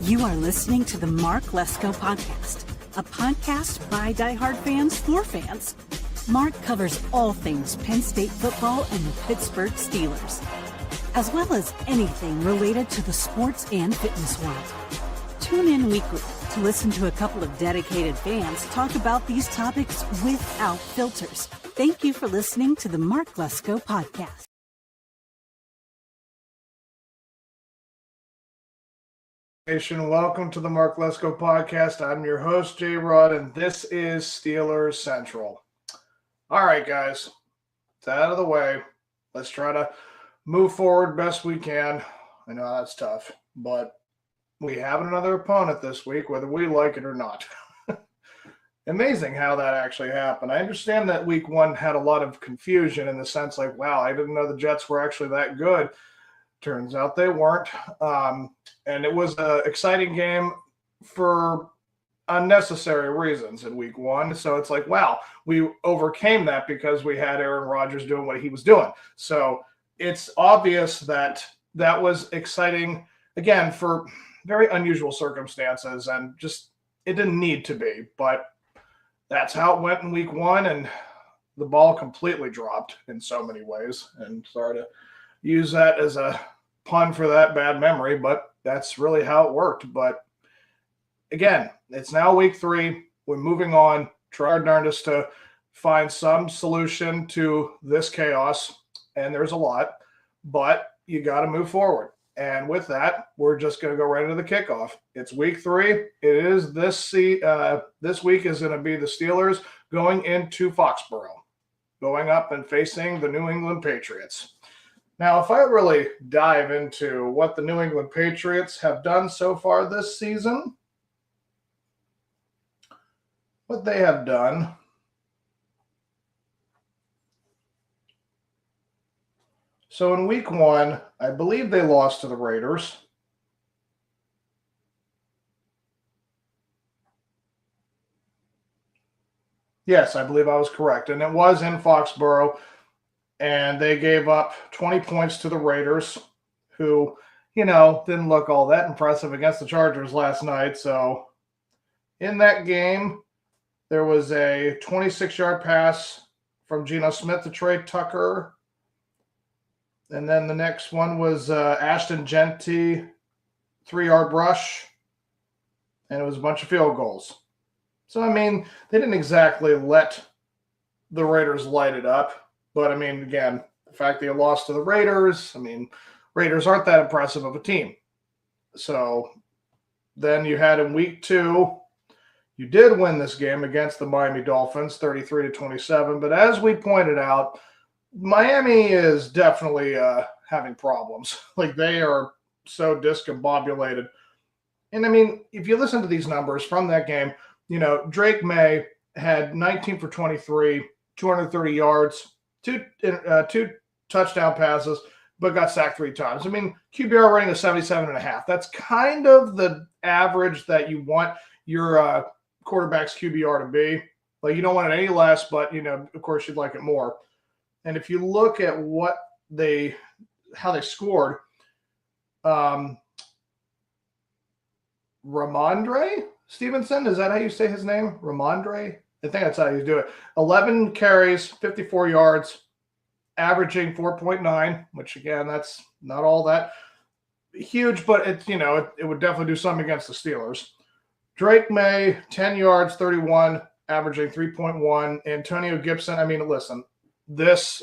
You are listening to the Mark Lesko Podcast, a podcast by diehard fans for fans. Mark covers all things Penn State football and the Pittsburgh Steelers, as well as anything related to the sports and fitness world. Tune in weekly to listen to a couple of dedicated fans talk about these topics without filters. Thank you for listening to the Mark Lesko Podcast. Welcome to the Mark Lesko Podcast. I'm your host, J. Rod, and this is Steelers Central. All right, guys, it's out of the way. Let's try to move forward best we can. I know that's tough, but we have another opponent this week, whether we like it or not. Amazing how that actually happened. I understand that week one had a lot of confusion in the sense like, wow, I didn't know the Jets were actually that good. Turns out they weren't. And it was an exciting game for unnecessary reasons in week one. So it's like, wow, we overcame that because we had Aaron Rodgers doing what he was doing. So it's obvious that that was exciting, again, for very unusual circumstances, and just it didn't need to be. But that's how it went in week one, and the ball completely dropped in so many ways. And sorry to use that as a pun for that bad memory, but that's really how it worked. But again, it's now week three. We're moving on. Try our darndest to find some solution to this chaos, and there's a lot, but you got to move forward. And with that, we're just going to go right into the kickoff. It's week three. It is this week is going to be the Steelers going into Foxborough, going up and facing the New England Patriots. Now, if I really dive into what the New England Patriots have done so far this season, what they have done, so in week one, I believe they lost to the Raiders. Yes, I believe I was correct, and it was in Foxborough. And they gave up 20 points to the Raiders, who, didn't look all that impressive against the Chargers last night. So in that game, there was a 26-yard pass from Geno Smith to Trey Tucker. And then the next one was Ashton Genty, 3-yard rush. And it was a bunch of field goals. So, they didn't exactly let the Raiders light it up. But, again, the fact that you lost to the Raiders, Raiders aren't that impressive of a team. So then you had in week two, you did win this game against the Miami Dolphins, 33-27. But as we pointed out, Miami is definitely having problems. Like, they are so discombobulated. And, if you listen to these numbers from that game, Drake May had 19 for 23, 230 yards. Two touchdown passes, but got sacked 3 times. QBR rating of 77.5. That's kind of the average that you want your quarterback's QBR to be. Like, you don't want it any less, but, of course, you'd like it more. And if you look at how they scored, Ramondre Stevenson, is that how you say his name? Ramondre? I think that's how you do it. 11 carries, 54 yards, averaging 4.9, which, again, that's not all that huge, but it would definitely do something against the Steelers. Drake May, 10 yards, 31, averaging 3.1. Antonio Gibson, listen, this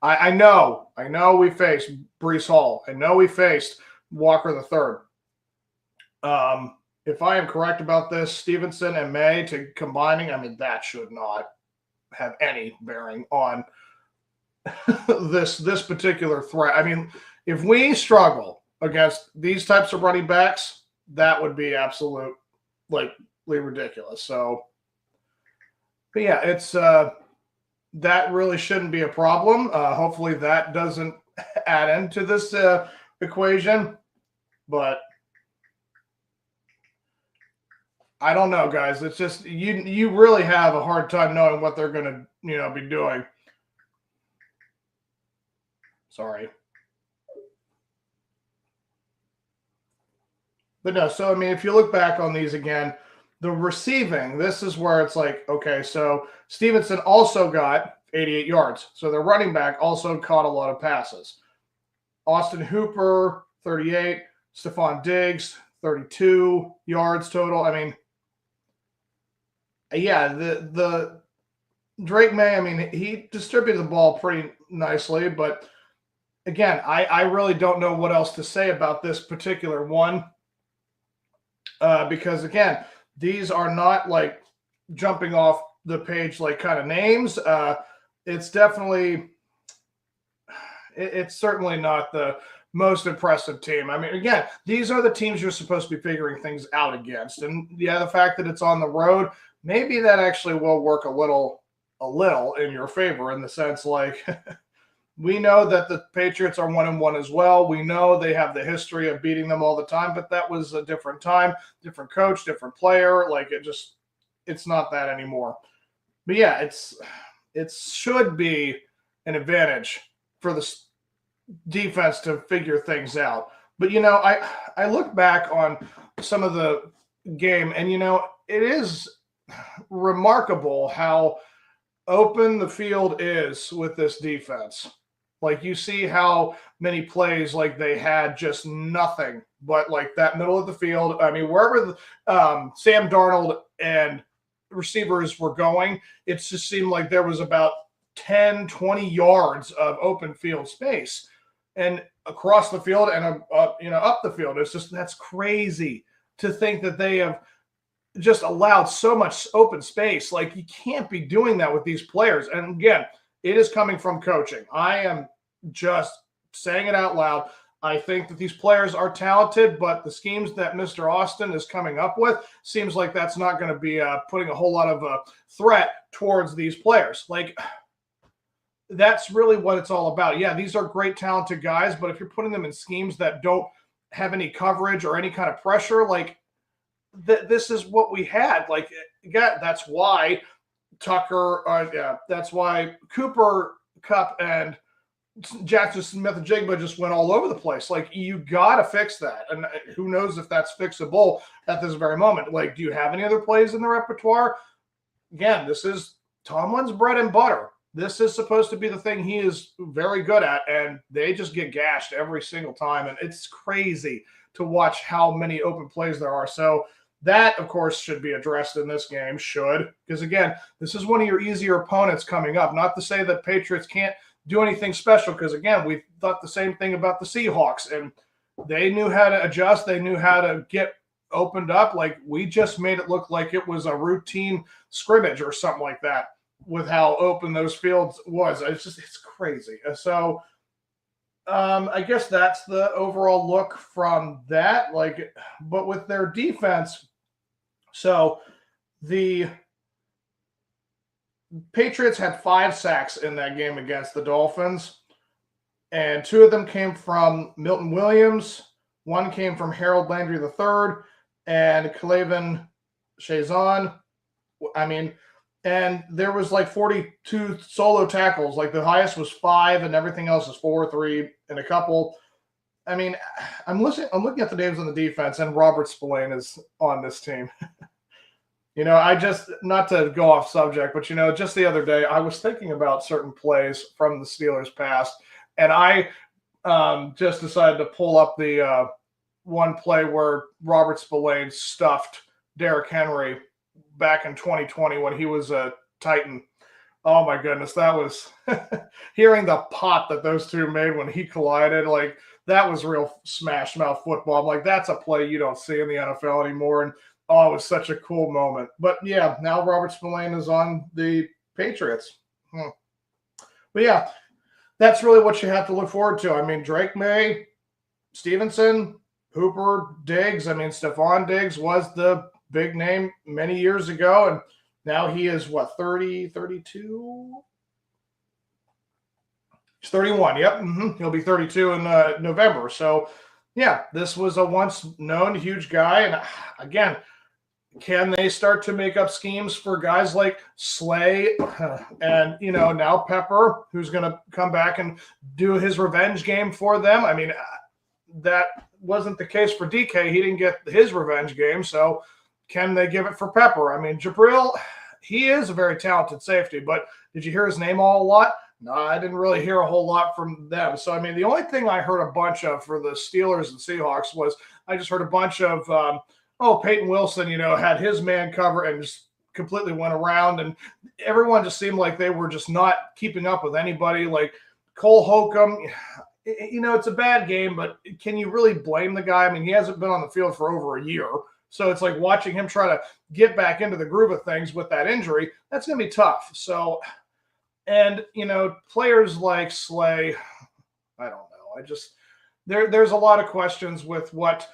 I know we faced Breece Hall. I know we faced Walker III. If I am correct about this, Stevenson and May combining, that should not have any bearing on this particular threat. If we struggle against these types of running backs, that would be absolutely ridiculous. So, but yeah, it's that really shouldn't be a problem. Hopefully that doesn't add into this equation, but I don't know, guys. It's just you really have a hard time knowing what they're going to be doing. Sorry. But no, so I mean, if you look back on these again, the receiving, this is where it's like, okay, so Stevenson also got 88 yards. So the running back also caught a lot of passes. Austin Hooper, 38. Stephon Diggs, 32 yards total. I mean, yeah, the Drake May, I mean, he distributed the ball pretty nicely, but again, I really don't know what else to say about this particular one because, again, these are not like jumping off the page like kind of names. It's definitely it's certainly not the most impressive team. I mean, again, these are the teams you're supposed to be figuring things out against. And yeah, the fact that it's on the road, maybe that actually will work a little in your favor in the sense like we know that the Patriots are 1-1 as well. We know they have the history of beating them all the time, but that was a different time, different coach, different player. Like it's not that anymore. But yeah, it should be an advantage for the defense to figure things out. But, you know, I look back on some of the game and, you know, it is remarkable how open the field is with this defense. Like you see how many plays like they had just nothing but like that middle of the field. I mean, wherever Sam Darnold and receivers were going, it just seemed like there was about 10, 20 yards of open field space and across the field and up the field. It's just, that's crazy to think that they have just allowed so much open space. Like you can't be doing that with these players. And again, it is coming from coaching. I am just saying it out loud. I think that these players are talented, but the schemes that Mr. Austin is coming up with seems like that's not going to be putting a whole lot of threat towards these players. Like that's really what it's all about. Yeah, these are great, talented guys, but if you're putting them in schemes that don't have any coverage or any kind of pressure, like this is what we had. Like, yeah, that's why that's why Cooper Kupp and Jackson Smith-Njigba just went all over the place. Like, you got to fix that. And who knows if that's fixable at this very moment. Like, do you have any other plays in the repertoire? Again, this is Tomlin's bread and butter. This is supposed to be the thing he is very good at, and they just get gashed every single time. And it's crazy to watch how many open plays there are. So that, of course, should be addressed in this game, because, again, this is one of your easier opponents coming up. Not to say that Patriots can't do anything special, because, again, we thought the same thing about the Seahawks, and they knew how to adjust. They knew how to get opened up. Like, we just made it look like it was a routine scrimmage or something like that with how open those fields was. It's crazy. So I guess that's the overall look from that. Like, but with their defense, so the Patriots had 5 sacks in that game against the Dolphins, and 2 of them came from Milton Williams. 1 came from Harold Landry III and Clavin Chazon. I mean, and there was like 42 solo tackles. Like the highest was 5, and everything else is 4, 3, and a couple. I mean, I'm looking at the names on the defense, and Robert Spillane is on this team. You know, not to go off subject, but, you know, just the other day, I was thinking about certain plays from the Steelers past, and I just decided to pull up the one play where Robert Spillane stuffed Derrick Henry back in 2020 when he was a Titan. Oh, my goodness, that was hearing the pop that those two made when he collided, like, that was real smash mouth football. I'm like, that's a play you don't see in the NFL anymore, and oh, it was such a cool moment. But, yeah, now Robert Spillane is on the Patriots. But, yeah, that's really what you have to look forward to. I mean, Drake May, Stevenson, Hooper, Diggs. I mean, Stephon Diggs was the big name many years ago, and now he is, 30, 32? He's 31, yep. He'll be 32 in November. So, yeah, this was a once-known huge guy. And, again, can they start to make up schemes for guys like Slay and, you know, now Pepper, who's going to come back and do his revenge game for them? I mean, wasn't the case for DK. He didn't get his revenge game, so can they give it for Pepper? I mean, Jabril, he is a very talented safety, but did you hear his name a lot? No, I didn't really hear a whole lot from them. So, I mean, the only thing I heard a bunch of for the Steelers and Seahawks was I just heard a bunch of, Peyton Wilson, had his man cover and just completely went around, and everyone just seemed like they were just not keeping up with anybody. Like Cole Holcomb, it's a bad game, but can you really blame the guy? I mean, he hasn't been on the field for over a year. So it's like watching him try to get back into the groove of things with that injury. That's going to be tough. So, and, players like Slay, I don't know. There's a lot of questions with what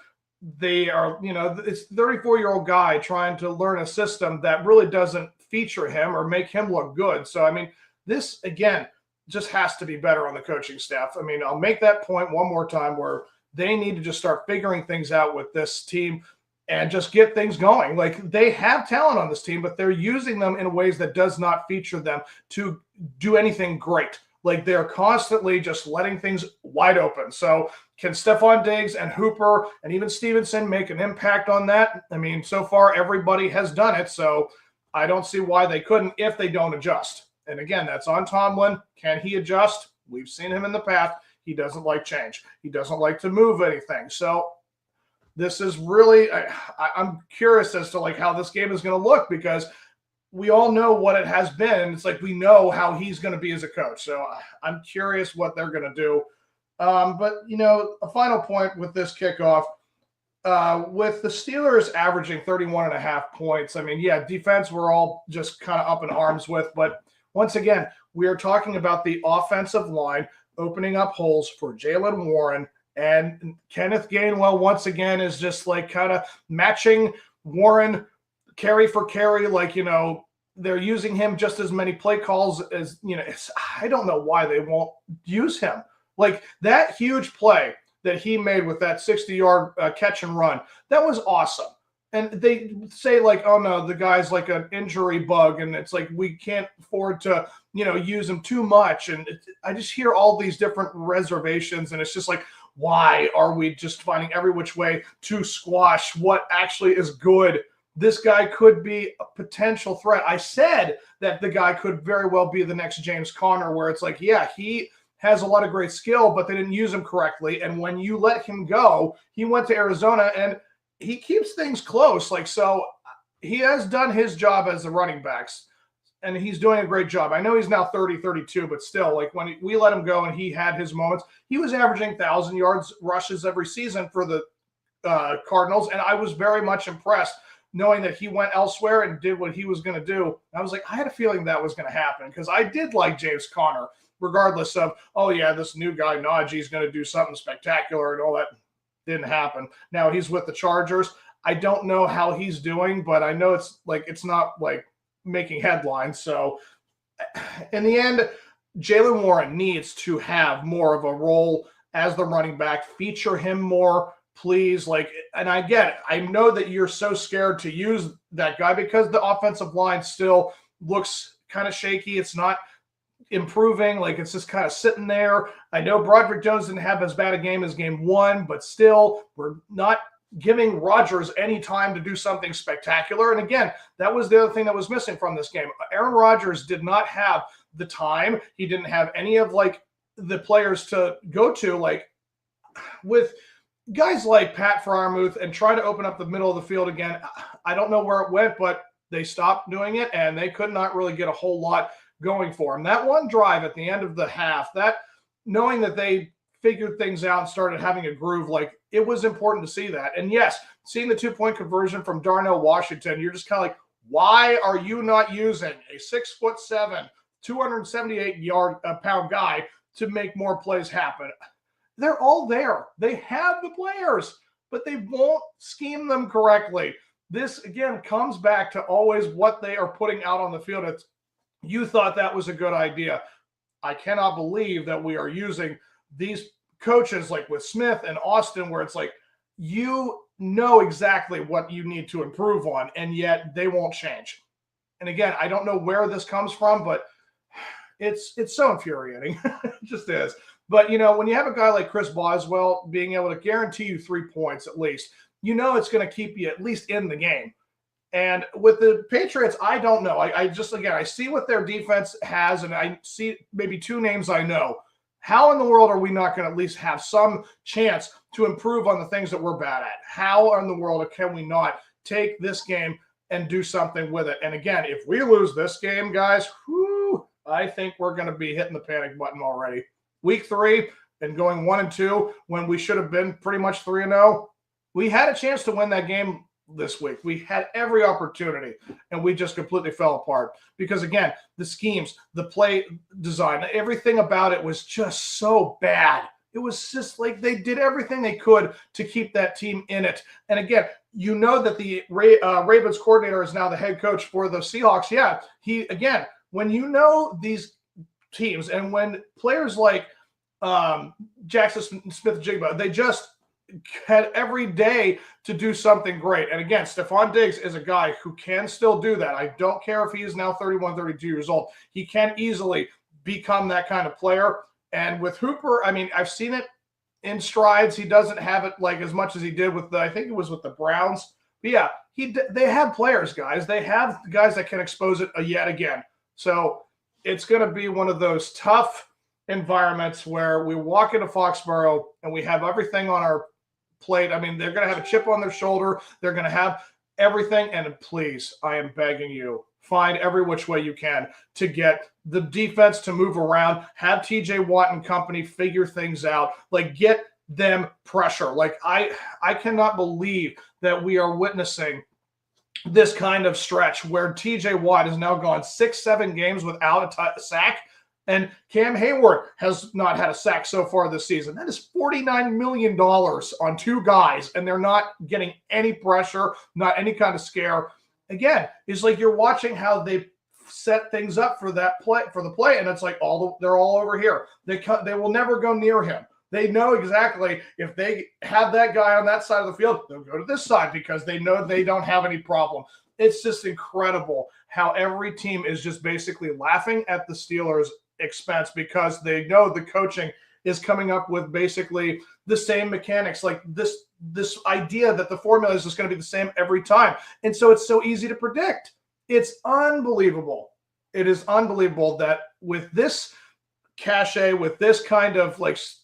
they are, it's a 34-year-old guy trying to learn a system that really doesn't feature him or make him look good. So, I mean, this, again, just has to be better on the coaching staff. I mean, I'll make that point one more time where they need to just start figuring things out with this team and just get things going. Like, they have talent on this team, but they're using them in ways that does not feature them to do anything great. Like, they're constantly just letting things wide open. So can Stephon Diggs and Hooper and even Stevenson make an impact on that? I mean, so far everybody has done it, so I don't see why they couldn't if they don't adjust. And again, that's on Tomlin. Can he adjust? We've seen him in the past. He doesn't like change. He doesn't like to move anything. So this is really, I'm curious as to like how this game is going to look, because we all know what it has been. It's like we know how he's going to be as a coach. So I'm curious what they're going to do. But, a final point with this kickoff, with the Steelers averaging 31.5 points, I mean, yeah, defense we're all just kind of up in arms with. But once again, we are talking about the offensive line opening up holes for Jaylen Warren. And Kenneth Gainwell, once again, is just like kind of matching Warren carry for carry. Like, they're using him just as many play calls as, I don't know why they won't use him. Like, that huge play that he made with that 60-yard catch and run, that was awesome. And they say, like, oh, no, the guy's like an injury bug, and it's like we can't afford to, use him too much. And I just hear all these different reservations, and it's just like, why are we just finding every which way to squash what actually is good? This guy could be a potential threat. I said that the guy could very well be the next James Conner, where it's like, yeah, he has a lot of great skill, but they didn't use him correctly. And when you let him go, he went to Arizona and he keeps things close. Like, so he has done his job as the running backs, and he's doing a great job. I know he's now 30, 32, but still, like, when we let him go and he had his moments, he was averaging 1,000 yards rushes every season for the Cardinals. And I was very much impressed knowing that he went elsewhere and did what he was going to do. I was like, I had a feeling that was going to happen, because I did like James Conner, regardless of, oh, yeah, this new guy, Najee, is going to do something spectacular and all that. Didn't happen. Now he's with the Chargers. I don't know how he's doing, but I know it's not like making headlines. So in the end, Jaylen Warren needs to have more of a role as the running back. Feature him more, please. Like, and I get it. I know that you're so scared to use that guy because the offensive line still looks kind of shaky. It's not improving. Like, it's just kind of sitting there. I know Broderick Jones didn't have as bad a game as game one, but still, we're not giving Rodgers any time to do something spectacular. And again, that was the other thing that was missing from this game. Aaron Rodgers did not have the time. He didn't have any of like the players to go to, like with guys like Pat Freiermuth, and try to open up the middle of the field again. I don't know where it went, but they stopped doing it, and they could not really get a whole lot going for him. That one drive at the end of the half, that knowing that they figured things out and started having a groove, like, it was important to see that. And yes, seeing the 2-point conversion from Darnell Washington, you're just kind of like, why are you not using a 6'7", 278-pound guy to make more plays happen? They're all there. They have the players, but they won't scheme them correctly. This, again, comes back to always what they are putting out on the field. It's, you thought that was a good idea. I cannot believe that we are using these coaches like with Smith and Austin, where it's like, you know exactly what you need to improve on, and yet they won't change. And again, I don't know where this comes from, but it's so infuriating. It just is. But, when you have a guy like Chris Boswell being able to guarantee you 3 points at least, it's going to keep you at least in the game. And with the Patriots, I don't know. I see what their defense has, and I see maybe 2 names I know. How in the world are we not going to at least have some chance to improve on the things that we're bad at? How in the world can we not take this game and do something with it? And again, if we lose this game, guys, I think we're going to be hitting the panic button already. Week 3 and going 1-2 when we should have been pretty much 3-0. We had a chance to win that game this week. We had every opportunity, and we just completely fell apart because, again, the schemes, the play design, everything about it was just so bad. It was just like they did everything they could to keep that team in it. And again, that the Ravens coordinator is now the head coach for the Seahawks. Yeah, when these teams and when players like Jackson Smith-Jigba, they just had every day to do something great. And again, Stephon Diggs is a guy who can still do that. I don't care if he is now 31, 32 years old. He can easily become that kind of player. And with Hooper, I've seen it in strides. He doesn't have it like as much as he did with I think it was with the Browns. But yeah, they have players, guys. They have guys that can expose it yet again. So it's going to be one of those tough environments where we walk into Foxborough and we have everything on our plate. They're going to have a chip on their shoulder. They're going to have everything. And please, I am begging you, find every which way you can to get the defense to move around, have TJ Watt and company figure things out, get them pressure. I cannot believe that we are witnessing this kind of stretch where TJ Watt has now gone 6-7 games without a sack. And Cam Hayward has not had a sack so far this season. That is $49 million on 2 guys, and they're not getting any pressure, not any kind of scare. Again, it's like you're watching how they set things up for the play, and it's like they're all over here. They will never go near him. They know exactly if they have that guy on that side of the field, they'll go to this side because they know they don't have any problem. It's just incredible how every team is just basically laughing at the Steelers' expense because they know the coaching is coming up with basically the same mechanics, like this idea that the formula is just going to be the same every time. And so it's so easy to predict. It's unbelievable. It is unbelievable that with this cachet, with this kind of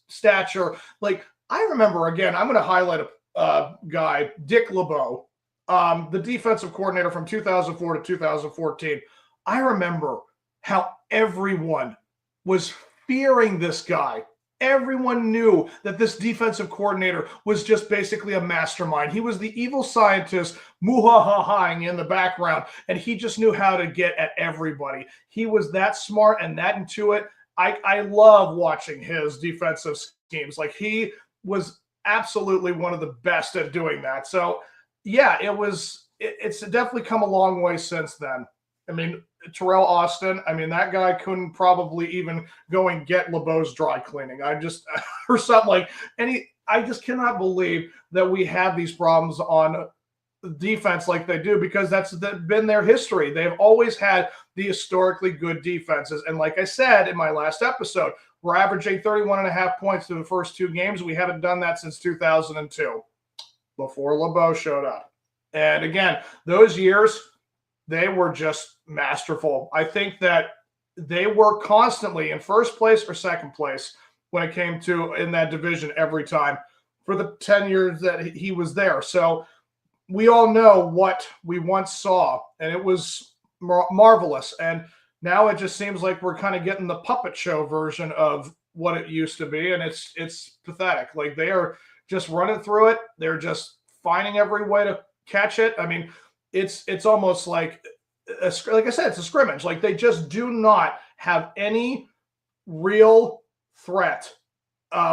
stature, I remember, again, I'm going to highlight a guy, Dick LeBeau, the defensive coordinator from 2004 to 2014. I remember how everyone was fearing this guy. Everyone knew that this defensive coordinator was just basically a mastermind. He was the evil scientist moo-ha-ha-haing in the background, and he just knew how to get at everybody. He was that smart and that intuitive. I love watching his defensive schemes. He was absolutely one of the best at doing that. So, yeah, it's definitely come a long way since then. Terrell Austin, that guy couldn't probably even go and get LeBeau's dry cleaning. Or something I just cannot believe that we have these problems on defense like they do because that's been their history. They've always had the historically good defenses. And like I said in my last episode, we're averaging 31.5 points through the first 2 games. We haven't done that since 2002 before LeBeau showed up. And again, those years, they were just masterful. I think that they were constantly in first place or second place when it came to in that division every time for the 10 years that he was there. So we all know what we once saw, and it was marvelous. And now it just seems like we're kind of getting the puppet show version of what it used to be, and it's pathetic. They are just running through it. They're just finding every way to catch it. It's almost like I said, it's a scrimmage. They just do not have any real threat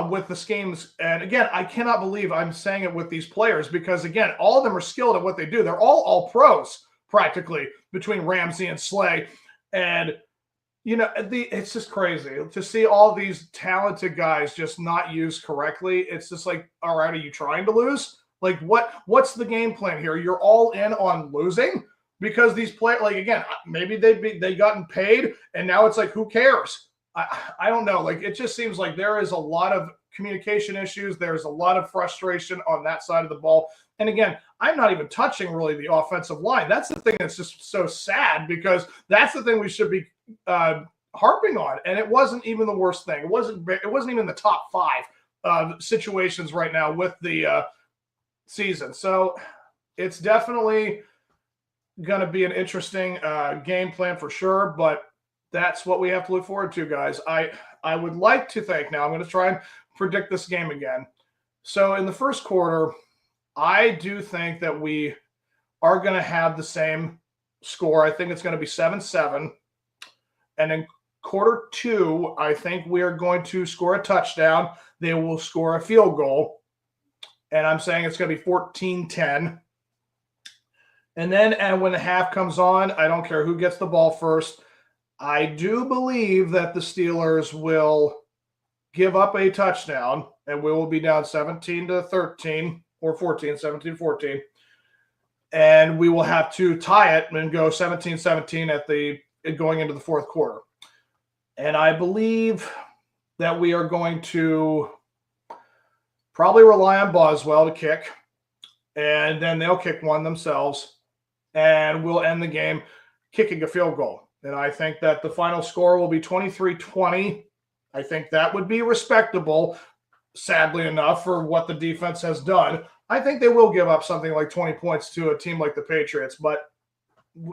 with the schemes. And again, I cannot believe I'm saying it with these players because, again, all of them are skilled at what they do. They're all pros practically between Ramsey and Slay. And, it's just crazy to see all these talented guys just not used correctly. It's just all right, are you trying to lose? What's the game plan here? You're all in on losing because these players, again, maybe they gotten paid and now it's who cares? I don't know. Like, it just seems like there is a lot of communication issues. There's a lot of frustration on that side of the ball. And again, I'm not even touching really the offensive line. That's the thing that's just so sad, because that's the thing we should be harping on. And it wasn't even the worst thing. It wasn't even the top 5 situations right now with the season. So it's definitely going to be an interesting game plan for sure. But that's what we have to look forward to, guys. I would like to think, now I'm going to try and predict this game again. So in the first quarter, I do think that we are going to have the same score. I think it's going to be 7-7. And in quarter 2, I think we are going to score a touchdown. They will score a field goal. And I'm saying it's going to be 14-10. And then when the half comes on, I don't care who gets the ball first. I do believe that the Steelers will give up a touchdown, and we will be down 17-13 or 17-14. And we will have to tie it and go 17-17 going into the fourth quarter. And I believe that we are going to probably rely on Boswell to kick, and then they'll kick one themselves, and we'll end the game kicking a field goal. And I think that the final score will be 23-20. I think that would be respectable, sadly enough, for what the defense has done. I think they will give up something like 20 points to a team like the Patriots. But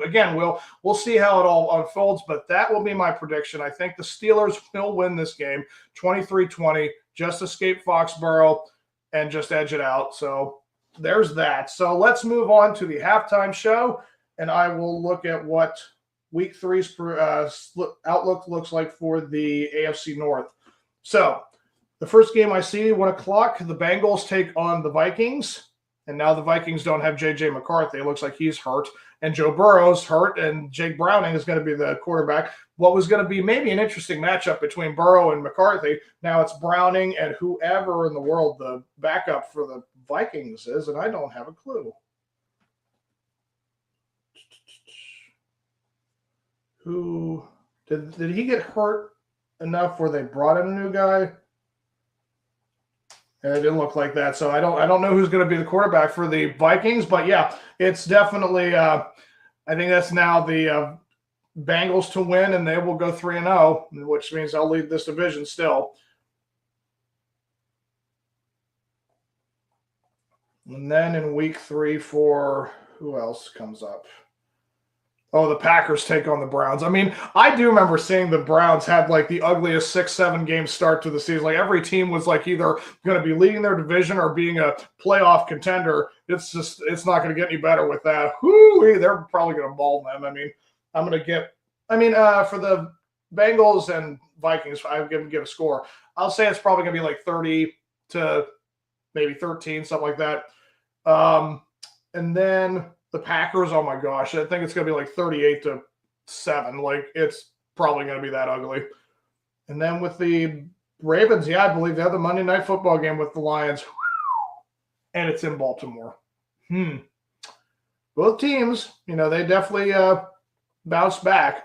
again, we'll see how it all unfolds. But that will be my prediction. I think the Steelers will win this game 23-20, just escape Foxborough and just edge it out. So there's that. So let's move on to the halftime show, and I will look at what Week 3's outlook looks like for the AFC North. So the first game I see, 1 o'clock, the Bengals take on the Vikings. And now the Vikings don't have J.J. McCarthy. It looks like he's hurt. And Joe Burrow's hurt, and Jake Browning is going to be the quarterback. What was going to be maybe an interesting matchup between Burrow and McCarthy, now it's Browning and whoever in the world the backup for the Vikings is, and I don't have a clue. Who did he get hurt enough where they brought in a new guy? And it didn't look like that, so I don't know who's going to be the quarterback for the Vikings, but yeah, it's definitely I think that's now the Bengals to win, and they will go 3-0, which means they'll lead this division still. And then in Week 3 for who else comes up? Oh, the Packers take on the Browns. I mean, I do remember seeing the Browns had like the ugliest 6-7 game start to the season. Like every team was like either going to be leading their division or being a playoff contender. It's not going to get any better with that. Whoo, they're probably going to maul them. I mean, for the Bengals and Vikings, I give a score. I'll say it's probably going to be like 30 to maybe 13, something like that. And then the Packers, oh my gosh, I think it's going to be like 38-7. Like, it's probably going to be that ugly. And then with the Ravens, yeah, I believe they have the Monday Night Football game with the Lions. And it's in Baltimore. Both teams, they definitely bounced back.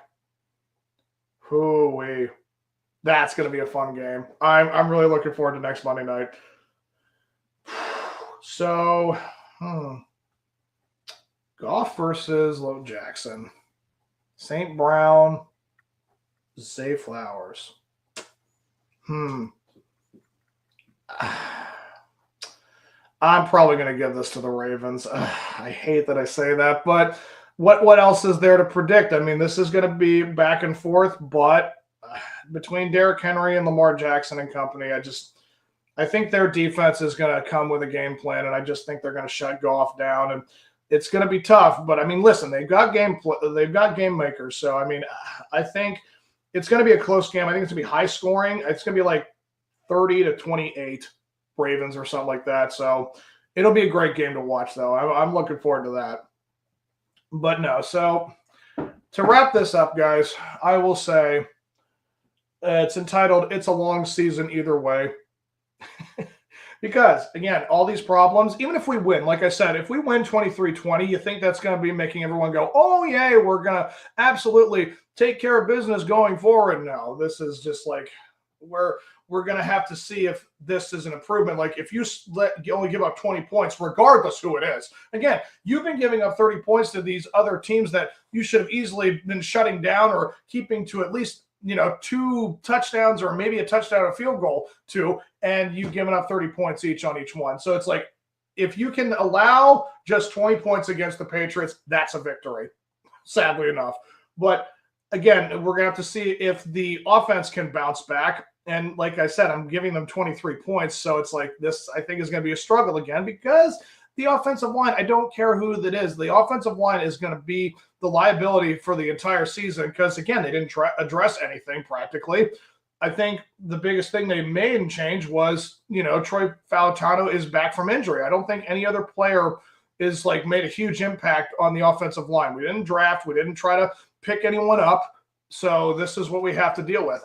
Hoo-wee. That's going to be a fun game. I'm really looking forward to next Monday night. So, Goff versus Low Jackson. St. Brown, Zay Flowers. I'm probably going to give this to the Ravens. I hate that I say that, but what else is there to predict? I mean, this is going to be back and forth, but between Derrick Henry and Lamar Jackson and company, I think their defense is going to come with a game plan, and I just think they're going to shut Goff down, and it's going to be tough. But I mean, listen, they've got game makers, so I mean, I think it's going to be a close game. I think it's going to be high scoring. It's going to be like 30-28 Ravens or something like that. So it'll be a great game to watch, though. I'm looking forward to that. But no, so to wrap this up, guys, I will say it's entitled "It's a Long Season Either Way." Because, again, all these problems, even if we win, like I said, if we win 23-20, you think that's going to be making everyone go, oh, yay, we're going to absolutely take care of business going forward. No, this is just like we're going to have to see if this is an improvement. Like if you only give up 20 points, regardless who it is. Again, you've been giving up 30 points to these other teams that you should have easily been shutting down or keeping to at least 2 touchdowns or maybe a touchdown or field goal to, and you've given up 30 points each on each one. So it's like, if you can allow just 20 points against the Patriots, that's a victory, sadly enough. But again, we're going to have to see if the offense can bounce back. And like I said, I'm giving them 23 points. So it's like this, I think, is going to be a struggle again because the offensive line, I don't care who that is. The offensive line is going to be the liability for the entire season because, again, they didn't address anything practically. I think the biggest thing they made and change was, Troy Falatano is back from injury. I don't think any other player is like made a huge impact on the offensive line. We didn't draft. We didn't try to pick anyone up. So this is what we have to deal with.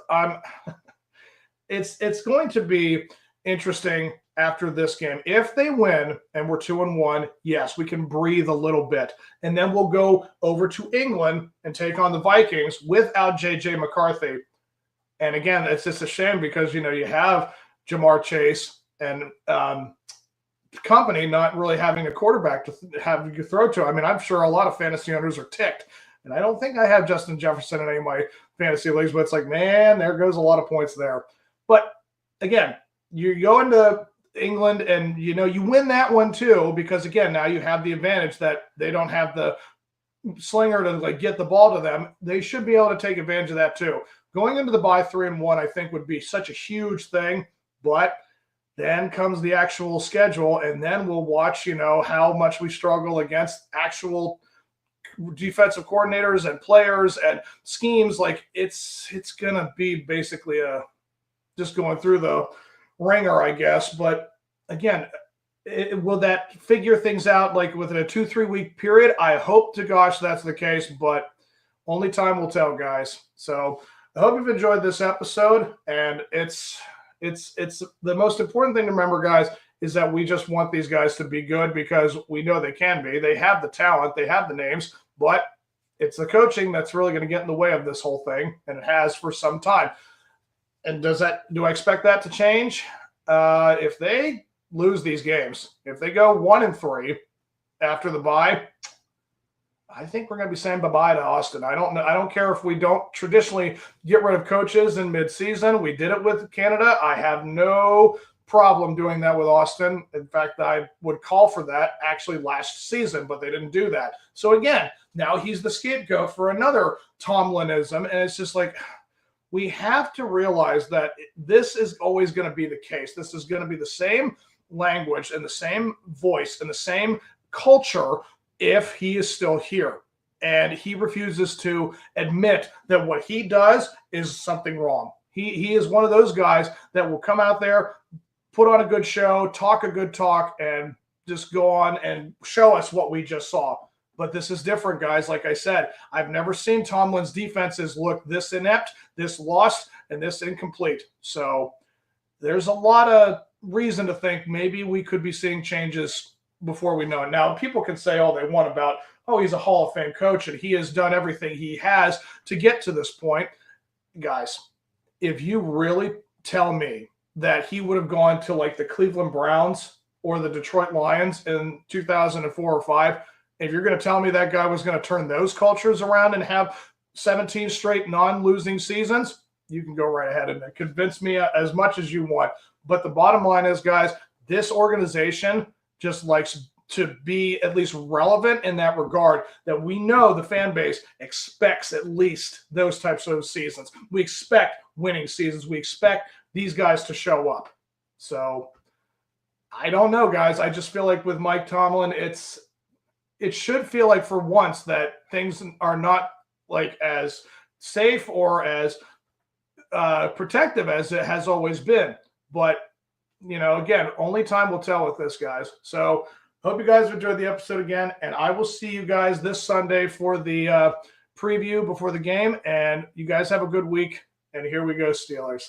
It's going to be interesting after this game. If they win and we're 2-1, yes, we can breathe a little bit. And then we'll go over to England and take on the Vikings without J.J. McCarthy. And again, it's just a shame because, you have Jamar Chase and company not really having a quarterback to have you throw to. I mean, I'm sure a lot of fantasy owners are ticked. And I don't think I have Justin Jefferson in any of my fantasy leagues, but it's like, man, there goes a lot of points there. But again, you go into England and, you win that one too, because again, now you have the advantage that they don't have the slinger to get the ball to them. They should be able to take advantage of that too. Going into the bye 3-1, I think would be such a huge thing, but then comes the actual schedule, and then we'll watch, how much we struggle against actual defensive coordinators and players and schemes. Like it's going to be basically just going through the ringer, I guess. But again, will that figure things out like within a 2-3 week period? I hope to gosh that's the case, but only time will tell, guys. So I hope you've enjoyed this episode, and it's the most important thing to remember, guys, is that we just want these guys to be good because we know they can be. They have the talent, they have the names, but it's the coaching that's really going to get in the way of this whole thing, and it has for some time. And do I expect that to change? If they lose these games, if they go 1-3 after the bye, I think we're going to be saying bye-bye to Austin. I don't care if we don't traditionally get rid of coaches in midseason. We did it with Canada. I have no problem doing that with Austin. In fact, I would call for that actually last season, but they didn't do that. So again, now he's the scapegoat for another Tomlinism, and it's just like we have to realize that this is always going to be the case. This is going to be the same language and the same voice and the same culture if he is still here. And he refuses to admit that what he does is something wrong. He is one of those guys that will come out there, put on a good show, talk a good talk, and just go on and show us what we just saw. But this is different, guys. Like I said, I've never seen Tomlin's defenses look this inept, this lost, and this incomplete. So there's a lot of reason to think maybe we could be seeing changes before we know it. Now, people can say all they want about, oh, he's a Hall of Fame coach and he has done everything he has to get to this point. Guys, if you really tell me that he would have gone to like the Cleveland Browns or the Detroit Lions in 2004 or 5, if you're going to tell me that guy was going to turn those cultures around and have 17 straight non-losing seasons, you can go right ahead and convince me as much as you want. But the bottom line is, guys, this organization just likes to be at least relevant in that regard, that we know the fan base expects at least those types of seasons. We expect winning seasons. We expect these guys to show up. So I don't know, guys. I just feel like with Mike Tomlin, it should feel like for once that things are not like as safe or as protective as it has always been. But, again, only time will tell with this, guys. So hope you guys enjoyed the episode again, and I will see you guys this Sunday for the preview before the game, and you guys have a good week, and here we go, Steelers.